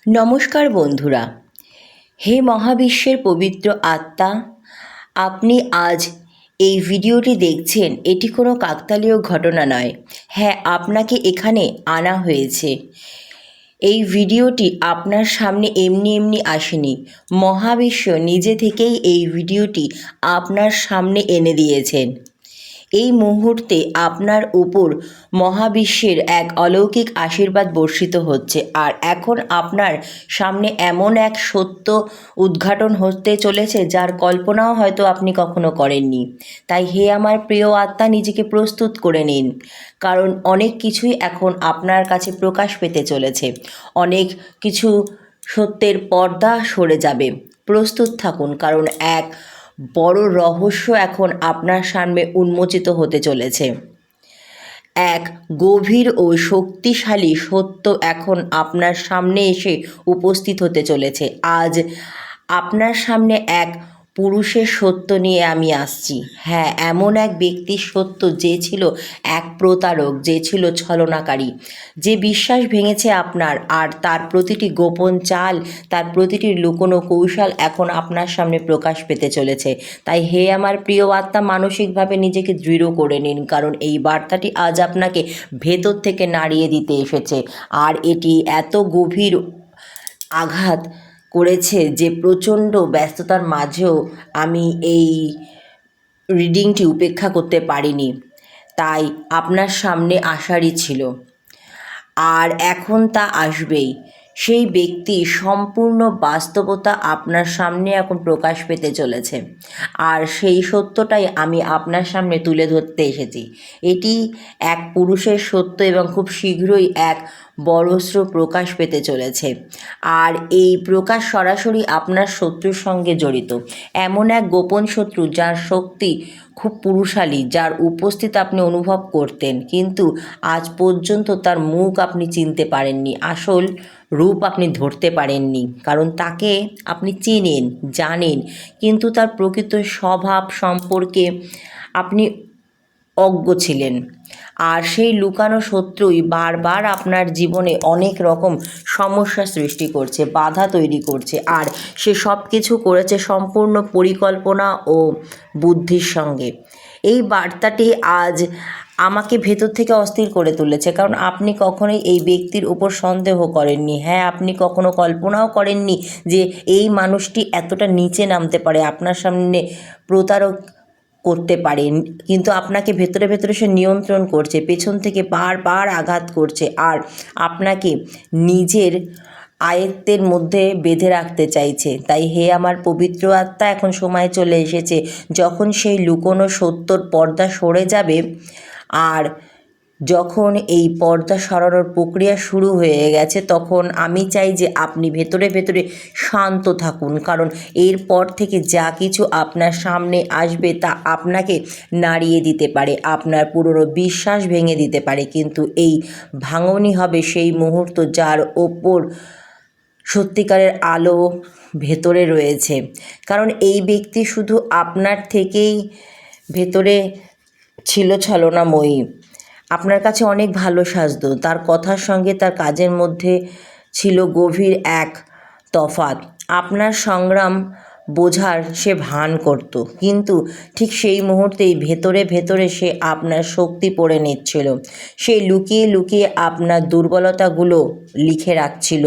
নমস্কার বন্ধুরা। হে মহাবিশ্বের পবিত্র আত্মা, আপনি আজ এই ভিডিওটি দেখছেন, এটি কোনো কাকতালীয় ঘটনা নয়। হ্যাঁ, আপনাকে এখানে আনা হয়েছে। এই ভিডিওটি আপনার সামনে এমনি এমনি আসেনি। মহাবিশ্ব নিজে থেকেই এই ভিডিওটি আপনার সামনে এনে দিয়েছেন। এই মুহূর্তে আপনার উপর মহাবিশ্বের এক অলৌকিক আশীর্বাদ বর্ষিত হচ্ছে, আর এখন আপনার সামনে এমন এক সত্য উদ্ঘাটন হতে চলেছে যার কল্পনাও হয়তো আপনি কখনো করেননি। তাই হে আমার প্রিয় আত্মা, নিজেকে প্রস্তুত করে নিন, কারণ অনেক কিছুই এখন আপনার কাছে প্রকাশ পেতে চলেছে। অনেক কিছু সত্যের পর্দা সরে যাবে। প্রস্তুত থাকুন, কারণ এক বড় রহস্য এখন আপনার সামনে উন্মোচিত হতে চলেছে। এক গভীর ও শক্তিশালী সত্য এখন আপনার সামনে এসে উপস্থিত হতে চলেছে। আজ আপনার সামনে এক পুরুষের সত্য নিয়ে আমি আসছি। হ্যাঁ, এমন এক ব্যক্তির সত্য যে ছিল এক প্রতারক, যে ছিল ছলনাকারী, যে বিশ্বাস ভেঙেছে আপনার, আর তার প্রতিটি গোপন চাল, তার প্রতিটি লুকোনো কৌশল এখন আপনার সামনে প্রকাশ পেতে চলেছে। তাই হে আমার প্রিয় আত্মা, মানসিকভাবে নিজেকে দৃঢ় করে নিন, কারণ এই বার্তাটি আজ আপনাকে ভেতর থেকে নাড়িয়ে দিতে এসেছে। আর এটি এত গভীর আঘাত করেছে যে প্রচণ্ড ব্যস্ততার মাঝেও আমি এই রিডিংটি উপেক্ষা করতে পারিনি। তাই আপনার সামনে আসারই ছিল, আর এখন তা আসবেই। সেই ব্যক্তি সম্পূর্ণ বাস্তবতা আপনার সামনে এখন প্রকাশ পেতে চলেছে, আর সেই সত্যটাই আমি আপনার সামনে তুলে ধরতে এসেছি। এটি এক পুরুষের সত্য এবং খুব শীঘ্রই এক বড়স্র প্রকাশ পেতে চলেছে। আর এই প্রকাশ সরাসরি আপনার শত্রুর সঙ্গে জড়িত, এমন এক গোপন শত্রু যার শক্তি খুব পুরুষালী, যার উপস্থিত আপনি অনুভব করতেন, কিন্তু আজ পর্যন্ত তার মুখ আপনি চিনতে পারেননি, আসল রূপ আপনি ধরতে পারেননি, কারণ তাকে আপনি চেনেন, জানেন, কিন্তু তার প্রকৃত স্বভাব সম্পর্কে আপনি অজ্ঞ ছিলেন। আর সেই লুকানো শত্রুই বারবার আপনার জীবনে অনেক রকম সমস্যা সৃষ্টি করছে, বাধা তৈরি করছে, আর সে সব কিছু করেছে সম্পূর্ণ পরিকল্পনা ও বুদ্ধির সঙ্গে। এই বার্তাটি আজ আমাকে ভেতর থেকে অস্থির করে তুলেছে, কারণ আপনি কখনোই এই ব্যক্তির উপর সন্দেহ করেননি। হ্যাঁ, আপনি কখনো কল্পনাও করেননি যে এই মানুষটি এতটা নিচে নামতে পারে, আপনার সামনে প্রতারক করতে পারেন, কিন্তু আপনাকে ভেতরে ভেতরে সে নিয়ন্ত্রণ করছে, পেছন থেকে বারবার আঘাত করছে, আর আপনাকে নিজের আয়ত্তের মধ্যে বেঁধে রাখতে চাইছে। তাই হে আমার পবিত্র আত্মা, এখন সময় চলে এসেছে যখন সেই লুকোনো সত্যর পর্দা সরে যাবে। আর যখন এই পর্দা সরানোর প্রক্রিয়া শুরু হয়ে গেছে, তখন আমি চাই যে আপনি ভেতরে ভেতরে শান্ত থাকুন, কারণ এরপর থেকে যা কিছু আপনার সামনে আসবে তা আপনাকে নাড়িয়ে দিতে পারে, আপনার পুরনো বিশ্বাস ভেঙে দিতে পারে, কিন্তু এই ভাঙনই হবে সেই মুহূর্ত যার ওপর সত্যিকারের আলো ভেতরে রয়েছে। কারণ এই ব্যক্তি শুধু আপনার থেকেই ভেতরে ছিল ছলনাময়ী, আপনার কাছে অনেক ভালো সাজতো, তার কথার সঙ্গে তার কাজের মধ্যে ছিল গভীর এক তফাৎ। আপনার সংগ্রাম বোঝার সে ভান করত, কিন্তু ঠিক সেই মুহূর্তেই ভেতরে ভেতরে সে আপনার শক্তি পড়ে নিচ্ছিল। সে লুকিয়ে লুকিয়ে আপনার দুর্বলতাগুলো লিখে রাখছিল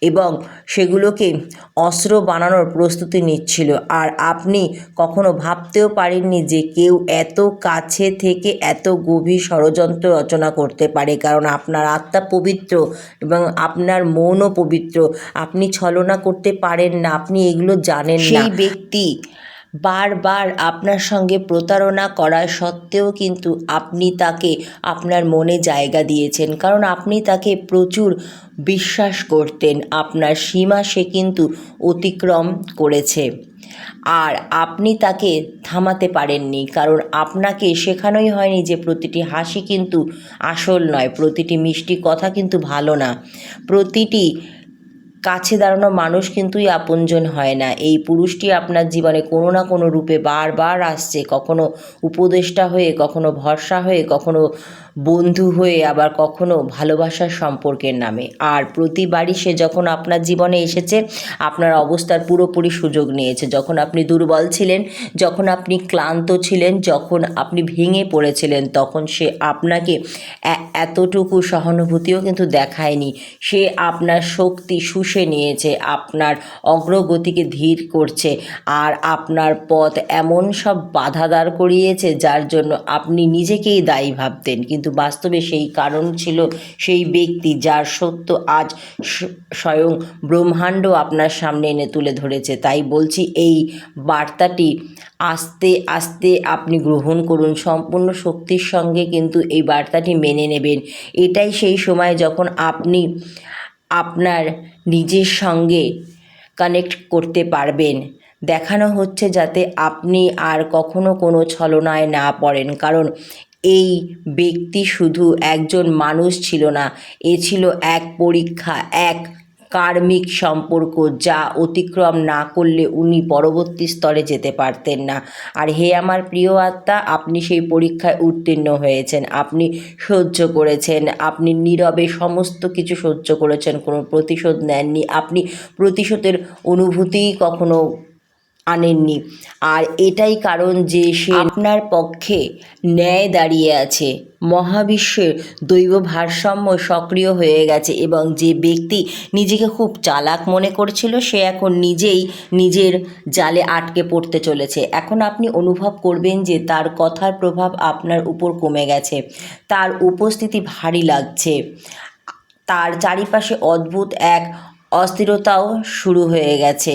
এবং সেগুলোকে অস্ত্র বানানোর প্রস্তুতি নিচ্ছিল। আর আপনি কখনো ভাবতেও পারেননি যে কেউ এত কাছে থেকে এত গভীর ষড়যন্ত্র রচনা করতে পারে, কারণ আপনার আত্মা পবিত্র এবং আপনার মনও পবিত্র। আপনি ছলনা করতে পারেন না, আপনি এগুলো জানেন না। সেই ব্যক্তি বারবার আপনার সঙ্গে প্রতারণা করা সত্ত্বেও কিন্তু আপনি তাকে আপনার মনে জায়গা দিয়েছেন, কারণ আপনি তাকে প্রচুর বিশ্বাস করতেন। আপনার সীমা সে কিন্তু অতিক্রম করেছে, আর আপনি তাকে থামাতে পারেননি, কারণ আপনাকে শেখানোই হয়নি যে প্রতিটি হাসি কিন্তু আসল নয়, প্রতিটি মিষ্টি কথা কিন্তু ভালো না, প্রতিটি কাছে দাঁড়ানো মানুষ কিন্তুই আপনজন হয় না। এই পুরুষটি আপনার জীবনে কোনো না কোনো রূপে বারবার আসছে, কখনো উপদেষ্টা হয়ে, কখনো ভরসা হয়ে, কখনো বন্ধু হয়ে আবার কখনো ভালোবাসার সম্পর্কের নামে। আর প্রতিবারই সে যখন আপনার জীবনে এসেছে আপনার অবস্থার পুরোপুরি সুযোগ নিয়েছে। যখন আপনি দুর্বল ছিলেন, যখন আপনি ক্লান্ত ছিলেন, যখন আপনি ভেঙে পড়েছিলেন, তখন সে আপনাকে এতটুকু সহানুভূতিও কিন্তু দেখায়নি। সে আপনার শক্তি শুষে নিয়েছে, আপনার অগ্রগতিকে ধীর করছে, আর আপনার পথ এমন সব বাধা দাঁড় করিয়েছে যার জন্য আপনি নিজেকেই দায়ী ভাবতেন, কিন্তু বাস্তবে সেই কারণ ছিল সেই ব্যক্তি যার সত্য আজ স্বয়ং ব্রহ্মাণ্ড আপনার সামনে এনে তুলে ধরেছে। তাই বলছি, এই বার্তাটি আস্তে আস্তে আপনি গ্রহণ করুন, সম্পূর্ণ শক্তির সঙ্গে কিন্তু এই বার্তাটি মেনে নেবেন। এটাই সেই সময় যখন আপনি আপনার নিজের সঙ্গে কানেক্ট করতে পারবেন। দেখানো হচ্ছে যাতে আপনি আর কখনো কোনো ছলনায় না পড়েন, কারণ এই ব্যক্তি শুধু একজন মানুষ ছিল না, এ ছিল এক পরীক্ষা, এক কার্মিক সম্পর্ক যা অতিক্রম না করলে উনি পরবর্তী স্তরে যেতে পারতেন না। আর হে আমার প্রিয় আত্মা, আপনি সেই পরীক্ষায় উত্তীর্ণ হয়েছেন, আপনি সহ্য করেছেন, আপনি নীরবে সমস্ত কিছু সহ্য করেছেন, কোনো প্রতিশোধ নেননি, আপনি প্রতিশোধের অনুভূতিই কখনো আনেননি। আর এটাই কারণ যে সে আপনার পক্ষে ন্যায় দাঁড়িয়ে আছে। মহাবিশ্বের দৈব ভারসাম্য সক্রিয় হয়ে গেছে এবং যে ব্যক্তি নিজেকে খুব চালাক মনে করছিল সে এখন নিজেই নিজের জালে আটকে পড়তে চলেছে। এখন আপনি অনুভব করবেন যে তার কথার প্রভাব আপনার উপর কমে গেছে, তার উপস্থিতি ভারী লাগছে, তার চারিপাশে অদ্ভুত এক অস্থিরতাও শুরু হয়ে গেছে।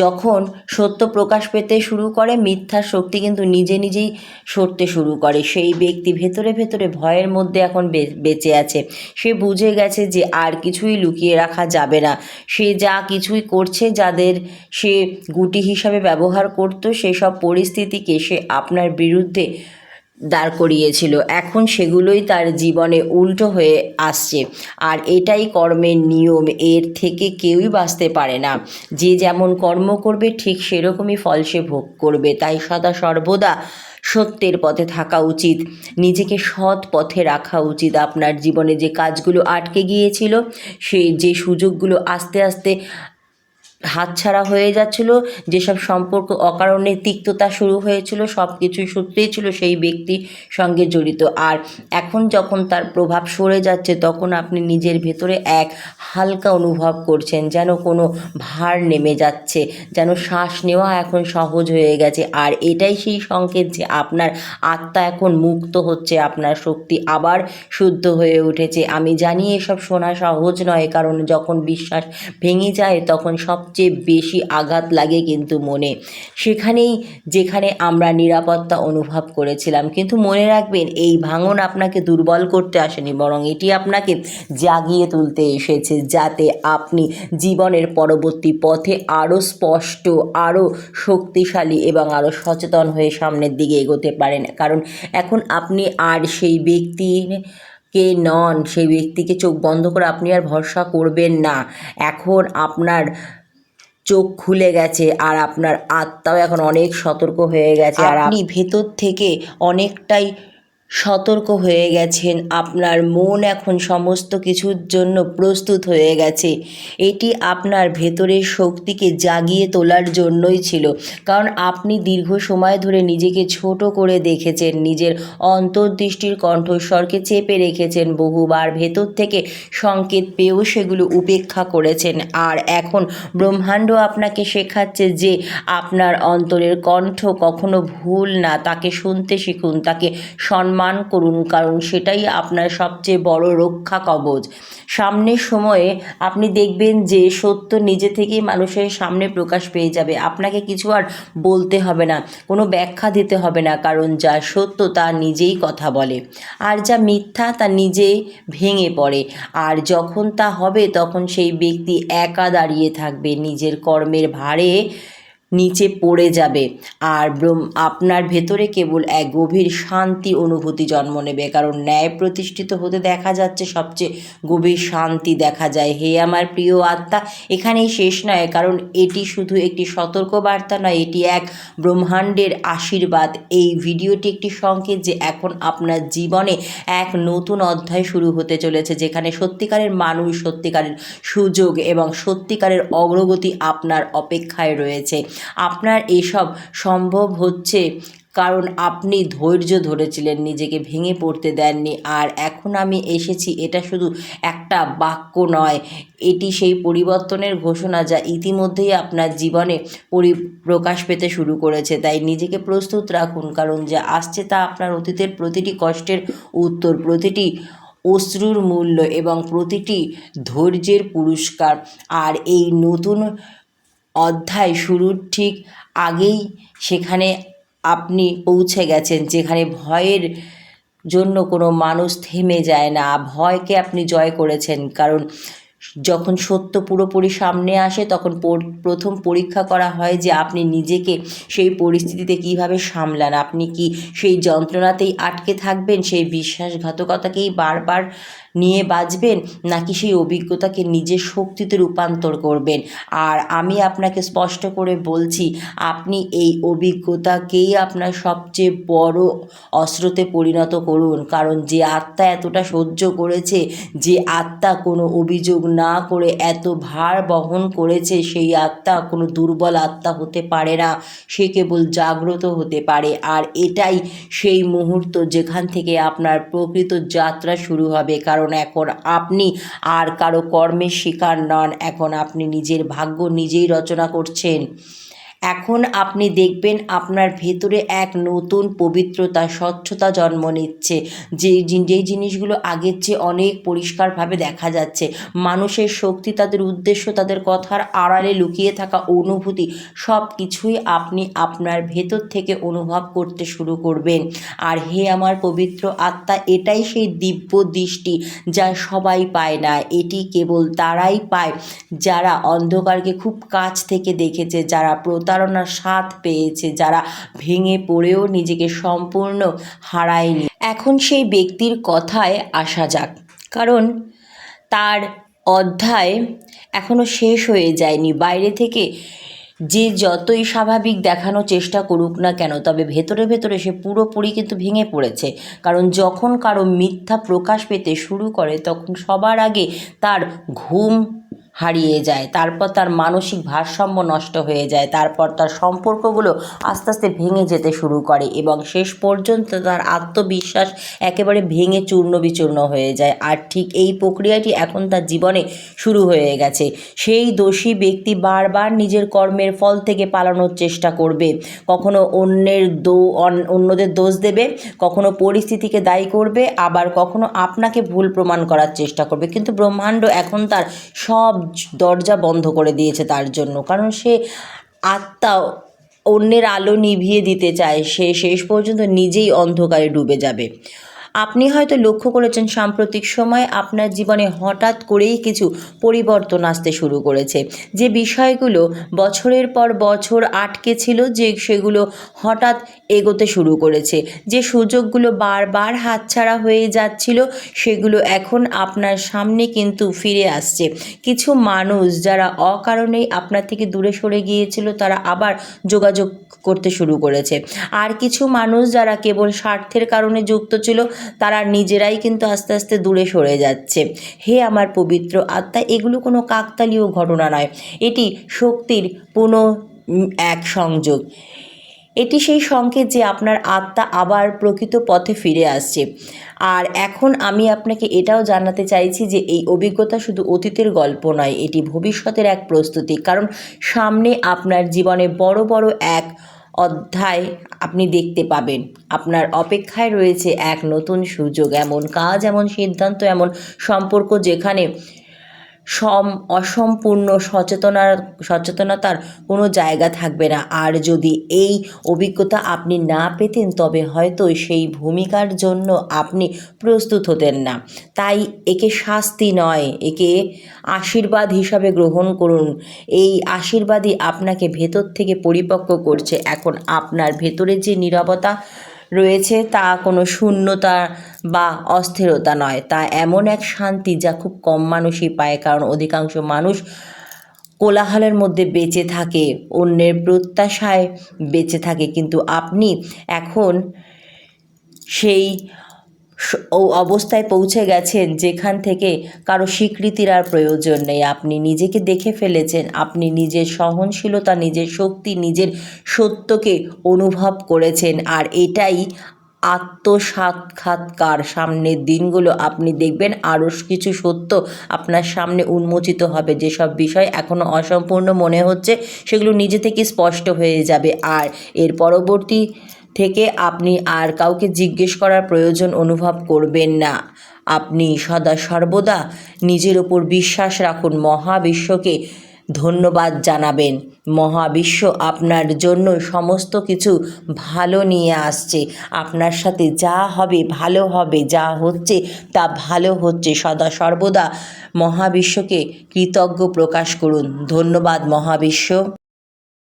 যখন সত্য প্রকাশ পেতে শুরু করে মিথ্যার শক্তি কিন্তু নিজে নিজেই সরতে শুরু করে। সেই ব্যক্তি ভেতরে ভেতরে ভয়ের মধ্যে এখন বেঁচে আছে। সে বুঝে গেছে যে আর কিছুই লুকিয়ে রাখা যাবে না। সে যা কিছুই করছে, যাদের সে গুটি হিসাবে ব্যবহার করত, সেসব পরিস্থিতিকে সে আপনার বিরুদ্ধে দাঁড় করিয়েছিল, এখন সেগুলোই তার জীবনে উল্টো হয়ে আসছে। আর এটাই কর্মের নিয়ম, এর থেকে কেউই বাঁচতে পারে না। যে যেমন কর্ম করবে ঠিক সেরকমই ফল সে ভোগ করবে। তাই সদা সর্বদা সত্যের পথে থাকা উচিত, নিজেকে সৎ পথে রাখা উচিত। আপনার জীবনে যে কাজগুলো আটকে গিয়েছিল, যে সুযোগগুলো আস্তে আস্তে হাতছাড়া হয়ে যাচ্ছিল, যেসব সম্পর্ক অকারণে তিক্ততা শুরু হয়েছিল, সব কিছুই সত্যিই ছিল সেই ব্যক্তির সঙ্গে জড়িত। আর এখন যখন তার প্রভাব সরে যাচ্ছে তখন আপনি নিজের ভেতরে এক হালকা অনুভব করছেন, যেন কোনো ভার নেমে যাচ্ছে, যেন শ্বাস নেওয়া এখন সহজ হয়ে গেছে। আর এটাই সেই সংকেত যে আপনার আত্মা এখন মুক্ত হচ্ছে, আপনার শক্তি আবার শুদ্ধ হয়ে উঠেছে। আমি জানি এসব শোনা সহজ নয়, কারণ যখন বিশ্বাস ভেঙে যায় তখন সবচেয়ে বেশি আঘাত লাগে কিন্তু মনে, সেখানেই যেখানে আমরা নিরাপত্তা অনুভব করেছিলাম। কিন্তু মনে রাখবেন, এই ভাঙন আপনাকে দুর্বল করতে আসেনি, বরং এটি আপনাকে জাগিয়ে তুলতে এসেছে, যাতে আপনি জীবনের পরবর্তী পথে আরও স্পষ্ট, আরও শক্তিশালী এবং আরও সচেতন হয়ে সামনের দিকে এগোতে পারেন। কারণ এখন আপনি আর সেই ব্যক্তির কে নন, সেই ব্যক্তিকে চোখ বন্ধ করে আপনি আর ভরসা করবেন না। এখন আপনার চোখ খুলে গেছে আর আপনার আত্মাও এখন অনেক সতর্ক হয়ে গেছে, আর আপনি ভেতর থেকে অনেকটাই সতর্ক হয়ে গেছেন। আপনার মন এখন সমস্ত কিছুর জন্য প্রস্তুত হয়ে গেছে। এটি আপনার ভেতরের শক্তিকে জাগিয়ে তোলার জন্যই ছিল, কারণ আপনি দীর্ঘ সময় ধরে নিজেকে ছোট করে দেখেছেন, নিজের অন্তর্দৃষ্টির কণ্ঠস্বরকে চেপে রেখেছেন, বহুবার ভেতর থেকে সংকেত পেয়েও সেগুলো উপেক্ষা করেছেন। আর এখন ব্রহ্মাণ্ড আপনাকে শেখাচ্ছে যে আপনার অন্তরের কণ্ঠ কখনো ভুল না, তাকে শুনতে শিখুন, তাকে সম্মান করুন, কারণ সেটাই আপনার সবচেয়ে বড় রক্ষা কবচ। সামনের সময়ে আপনি দেখবেন যে সত্য নিজে থেকেই মানুষের সামনে প্রকাশ পেয়ে যাবে, আপনাকে কিছু আর বলতে হবে না, কোনো ব্যাখ্যা দিতে হবে না, কারণ যা সত্য তা নিজেই কথা বলে, আর যা মিথ্যা তা নিজে ভেঙে পড়ে। আর যখন তা হবে তখন সেই ব্যক্তি একা দাঁড়িয়ে থাকবে, নিজের কর্মের ভারে নিচে পড়ে যাবে। আর আপনার ভেতরে কেবল এক গভীর শান্তি অনুভূতি জন্ম নেবে, কারণ ন্যায় প্রতিষ্ঠিত হতে দেখা যাচ্ছে সবচেয়ে গভীর শান্তি দেখা যায়। হে আমার প্রিয় আত্মা, এখানেই শেষ নয়, কারণ এটি শুধু একটি সতর্কবার্তা নয়, এটি এক ব্রহ্মাণ্ডের আশীর্বাদ। এই ভিডিওটি একটি সংকেত যে এখন আপনার জীবনে এক নতুন অধ্যায় শুরু হতে চলেছে, যেখানে সত্যিকারের মানুষ, সত্যিকারের সুযোগ এবং সত্যিকারের অগ্রগতি আপনার অপেক্ষায় রয়েছে। আপনার এসব সম্ভব হচ্ছে কারণ আপনি ধৈর্য ধরেছিলেন, নিজেকে ভেঙে পড়তে দেননি। আর এখন আমি এসেছি, এটা শুধু একটা বাক্য নয়, এটি সেই পরিবর্তনের ঘোষণা যা ইতিমধ্যেই আপনার জীবনে প্রকাশ পেতে শুরু করেছে। তাই নিজেকে প্রস্তুত রাখুন, কারণ যা আসছে তা আপনার অতীতের প্রতিটি কষ্টের উত্তর, প্রতিটি অশ্রুর মূল্য এবং প্রতিটি ধৈর্যের পুরস্কার। আর এই নতুন অধ্যায় শুরুর ঠিক আগেই সেখানে আপনি পৌঁছে গেছেন, যেখানে ভয়ের জন্য কোনো মানুষ থেমে যায় না। ভয়কে আপনি জয় করেছেন, কারণ যখন সত্য পুরোপুরি সামনে আসে তখন প্রথম পরীক্ষা করা হয় যে আপনি নিজেকে সেই পরিস্থিতিতে কিভাবে সামলান। আপনি কি সেই যন্ত্রণাতেই আটকে থাকবেন, সেই বিশ্বাসঘাতকতাকেই বারবার নিয়ে বাঁচবেন, নাকি সেই অভিজ্ঞতাকে নিজের শক্তিতে রূপান্তর করবেন। আর আমি আপনাকে স্পষ্ট করে বলছি, আপনি এই অভিজ্ঞতাকেই আপনার সবচেয়ে বড় অস্ত্রতে পরিণত করুন, কারণ যে আত্মা এতটা সহ্য করেছে, যে আত্মা কোনো অভিযোগ না করে এত ভার বহন করেছে, সেই আত্মা কোনো দুর্বল আত্মা হতে পারে না, সে কেবল জাগ্রত হতে পারে। আর এটাই সেই মুহূর্ত যেখান থেকে আপনার প্রকৃত যাত্রা শুরু হবে, কারণ এখন আপনি আর কারো কর্মের শিকার নন, এখন আপনি নিজের ভাগ্য নিজেই রচনা করছেন। এখন আপনি দেখবেন আপনার ভেতরে এক নতুন পবিত্রতা, স্বচ্ছতা জন্ম নিচ্ছে, যেই জিনিসগুলো আগের চেয়ে অনেক পরিষ্কারভাবে দেখা যাচ্ছে। মানুষের শক্তি, তাদের উদ্দেশ্য, তাদের কথার আড়ালে লুকিয়ে থাকা অনুভূতি, সব কিছুই আপনি আপনার ভেতর থেকে অনুভব করতে শুরু করবেন। আর হে আমার পবিত্র আত্মা, এটাই সেই দিব্য দৃষ্টি যা সবাই পায় না। এটি কেবল তারাই পায় যারা অন্ধকারকে খুব কাছ থেকে দেখেছে, যারা প্রতারণার স্বাদ পেয়েছে, যারা ভেঙে পড়েও নিজেকে সম্পূর্ণ হারায়নি। এখন সেই ব্যক্তির কথায় আসা যাক, কারণ তার অধ্যায় এখনও শেষ হয়ে যায়নি। বাইরে থেকে যে যতই স্বাভাবিক দেখানোর চেষ্টা করুক না কেন, তবে ভেতরে ভেতরে সে পুরোপুরি কিন্তু ভেঙে পড়েছে। কারণ যখন কারো মিথ্যা প্রকাশ পেতে শুরু করে, তখন সবার আগে তার ঘুম হারিয়ে যায়, তারপর তার মানসিক ভারসাম্য নষ্ট হয়ে যায়, তারপর তার সম্পর্কগুলো আস্তে আস্তে ভেঙে যেতে শুরু করে এবং শেষ পর্যন্ত তার আত্মবিশ্বাস একেবারে ভেঙে চূর্ণ বিচূর্ণ হয়ে যায়। আর ঠিক এই প্রক্রিয়াটি এখন তার জীবনে শুরু হয়ে গেছে। সেই দোষী ব্যক্তি বারবার নিজের কর্মের ফল থেকে পালানোর চেষ্টা করবে, কখনো অন্যদের দোষ দেবে, কখনো পরিস্থিতিকে দায়ী করবে, আবার কখনো আপনাকে ভুল প্রমাণ করার চেষ্টা করবে। কিন্তু ব্রহ্মাণ্ড এখন তার সব দরজা বন্ধ করে দিয়েছে তার জন্য, কারণ সে আত্মা অন্যের আলো নিভিয়ে দিতে চায়, সে শেষ পর্যন্ত নিজেই অন্ধকারে ডুবে যাবে। আপনি হয়তো লক্ষ্য করেছেন সাম্প্রতিক সময়ে আপনার জীবনে হঠাৎ করেই কিছু পরিবর্তন আসতে শুরু করেছে। যে বিষয়গুলো বছরের পর বছর আটকে ছিল, সেগুলো হঠাৎ এগোতে শুরু করেছে। যে সুযোগগুলো বারবার হাতছাড়া হয়ে যাচ্ছিল, সেগুলো এখন আপনার সামনে কিন্তু ফিরে আসছে। কিছু মানুষ যারা অকারণেই আপনার থেকে দূরে সরে গিয়েছিল, তারা আবার যোগাযোগ করতে শুরু করেছে। আর কিছু মানুষ যারা কেবল স্বার্থের কারণে যুক্ত ছিল, তারা নিজেরাই কিন্তু আস্তে আস্তে দূরে সরে যাচ্ছে। হে আমার পবিত্র আত্মা, এগুলো কোনো কাকতালীয় ঘটনা নয়, এটি শক্তির এক সংযোগ। এটি সেই সংকেত যে আপনার আত্মা আবার প্রকৃত পথে ফিরে আসছে। আর এখন আমি আপনাকে এটাও জানাতে চাইছি যে এই অভিজ্ঞতা শুধু অতীতের গল্প নয়, এটি ভবিষ্যতের এক প্রস্তুতি। কারণ সামনে আপনার জীবনে বড় বড় এক অধ্যায় আপনি দেখতে পাবেন। আপনার অপেক্ষায় রয়েছে এক নতুন সুযোগ, এমন কাজ, এমন সিদ্ধান্ত, এমন সম্পর্ক যেখানে অসম্পূর্ণ সচেতনতার কোনো জায়গা থাকবে না। আর যদি এই অভিজ্ঞতা আপনি না পেতেন তবে হয়তো সেই ভূমিকার জন্য আপনি প্রস্তুত হতেন না। তাই একে শাস্তি নয়, একে আশীর্বাদ হিসাবে গ্রহণ করুন। এই আশীর্বাদই আপনাকে ভেতর থেকে পরিপক্ক করছে। এখন আপনার ভেতরে যে নীরবতা রয়েছে তা কোনো শূন্যতা বা অস্থিরতা নয়, তা এমন এক শান্তি যা খুব কম মানুষই পায়। কারণ অধিকাংশ মানুষ কোলাহলের মধ্যে বেঁচে থাকে, অন্যের প্রত্যাশায় বেঁচে থাকে, কিন্তু আপনি এখন সেই অবস্থায় পৌঁছে গেছেন যেখান থেকে কারো স্বীকৃতির আর প্রয়োজন নেই। আপনি নিজেকে দেখে ফেলেছেন, আপনি নিজের সহনশীলতা, নিজের শক্তি, নিজের সত্যকে অনুভব করেছেন। আর এটাই আত্মসাক্ষাৎকার। সামনের দিনগুলো আপনি দেখবেন আরও কিছু সত্য আপনার সামনে উন্মোচিত হবে। যেসব বিষয় এখনও অসম্পূর্ণ মনে হচ্ছে সেগুলো নিজে থেকে স্পষ্ট হয়ে যাবে। আর এর পরবর্তী থেকে আপনি আর কাউকে জিজ্ঞেস করার প্রয়োজন অনুভব করবেন না। আপনি সদা সর্বদা নিজের ওপর বিশ্বাস রাখুন, মহাবিশ্বকে ধন্যবাদ জানাবেন। মহাবিশ্ব আপনার জন্য সমস্ত কিছু ভালো নিয়ে আসছে। আপনার সাথে যা হবে ভালো হবে, যা হচ্ছে তা ভালো হচ্ছে। সদা সর্বদা মহাবিশ্বকে কৃতজ্ঞ প্রকাশ করুন। ধন্যবাদ মহাবিশ্ব।